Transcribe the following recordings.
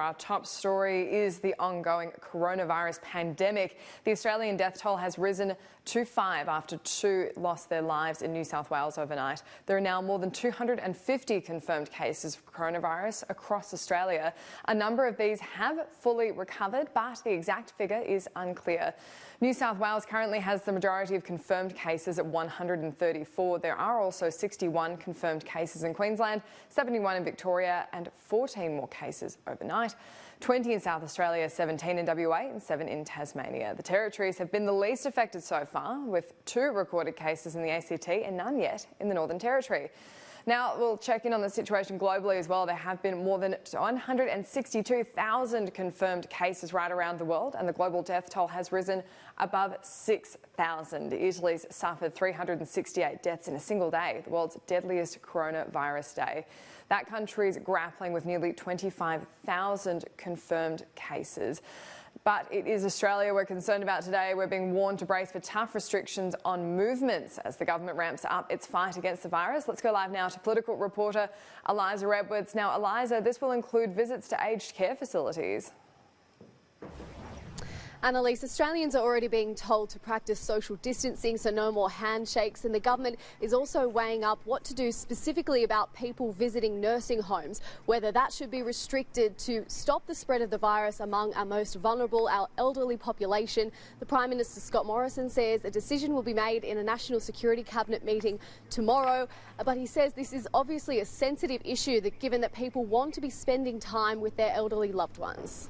Our top story is the ongoing coronavirus pandemic. The Australian death toll has risen to 5 after 2 lost their lives in New South Wales overnight. There are now more than 250 confirmed cases of coronavirus across Australia. A number of these have fully recovered, but the exact figure is unclear. New South Wales currently has the majority of confirmed cases at 134. There are also 61 confirmed cases in Queensland, 71 in Victoria and 14 more cases overnight. 20 in South Australia, 17 in WA and 7 in Tasmania. The territories have been the least affected so far, with 2 recorded cases in the ACT and none yet in the Northern Territory. Now, we'll check in on the situation globally as well. There have been more than 162,000 confirmed cases right around the world, and the global death toll has risen above 6,000. Italy's suffered 368 deaths in a single day, the world's deadliest coronavirus day. That country's grappling with nearly 25,000 confirmed cases. But it is Australia we're concerned about today. We're being warned to brace for tough restrictions on movements as the government ramps up its fight against the virus. Let's go live now to political reporter Eliza Edwards. Now, Eliza, this will include visits to aged care facilities. Annalise, Australians are already being told to practice social distancing, so no more handshakes, and the government is also weighing up what to do specifically about people visiting nursing homes, whether that should be restricted to stop the spread of the virus among our most vulnerable, our elderly population. The Prime Minister Scott Morrison says a decision will be made in a National Security Cabinet meeting tomorrow, but he says this is obviously a sensitive issue, that given that people want to be spending time with their elderly loved ones.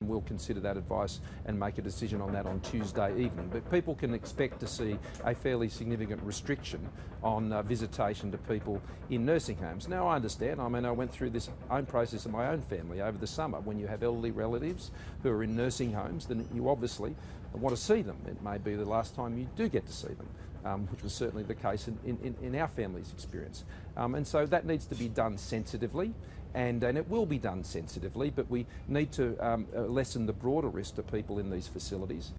We'll consider that advice and make a decision on that on Tuesday evening. But people can expect to see a fairly significant restriction on visitation to people in nursing homes. Now, I understand. I mean, I went through this own process in my own family over the summer. When you have elderly relatives who are in nursing homes, then you obviously want to see them. It may be the last time you do get to see them, which was certainly the case in our family's experience. And so that needs to be done sensitively. And it will be done sensitively, but we need to lessen the broader risk to people in these facilities.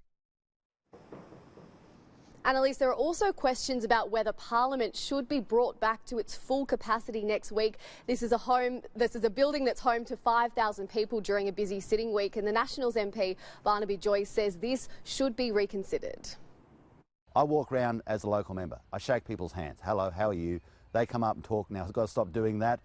Annalise, there are also questions about whether Parliament should be brought back to its full capacity next week. This is a building that's home to 5,000 people during a busy sitting week, and the Nationals MP Barnaby Joyce says this should be reconsidered. I walk around as a local member. I shake people's hands. Hello, how are you? They come up and talk now. I've got to stop doing that.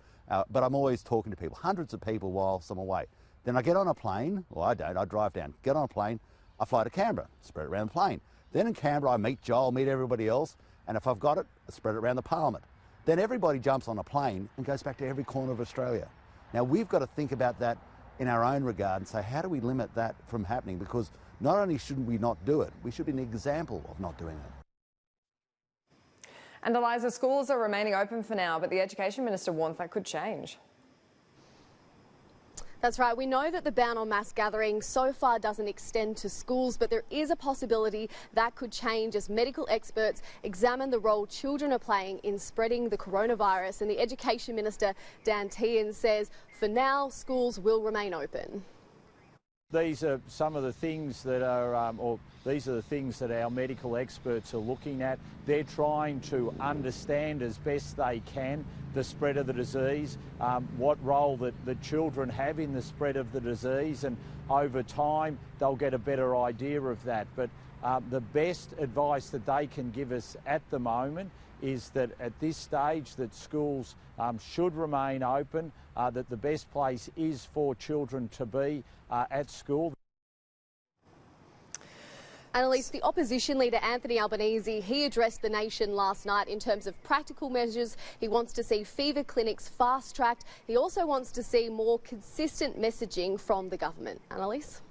But I'm always talking to people, hundreds of people whilst I'm away. Then I get on a plane, well I don't, I drive down, get on a plane, I fly to Canberra, spread it around the plane. Then in Canberra I meet Joel, meet everybody else, and if I've got it, I spread it around the Parliament. Then everybody jumps on a plane and goes back to every corner of Australia. Now we've got to think about that in our own regard and say, how do we limit that from happening? Because not only shouldn't we not do it, we should be an example of not doing it. And Eliza, schools are remaining open for now, but the Education Minister warns that could change. That's right. We know that the ban on mass gathering so far doesn't extend to schools, but there is a possibility that could change as medical experts examine the role children are playing in spreading the coronavirus. And the Education Minister, Dan Tehan, says for now, schools will remain open. These are some of the things that are, these are the things that our medical experts are looking at. They're trying to understand as best they can the spread of the disease, what role that the children have in the spread of the disease, and over time they'll get a better idea of that. But the best advice that they can give us at the moment is that at this stage that schools should remain open, that the best place is for children to be at school. Annalise, the opposition leader Anthony Albanese, he addressed the nation last night in terms of practical measures. He wants to see fever clinics fast-tracked. He also wants to see more consistent messaging from the government. Annalise?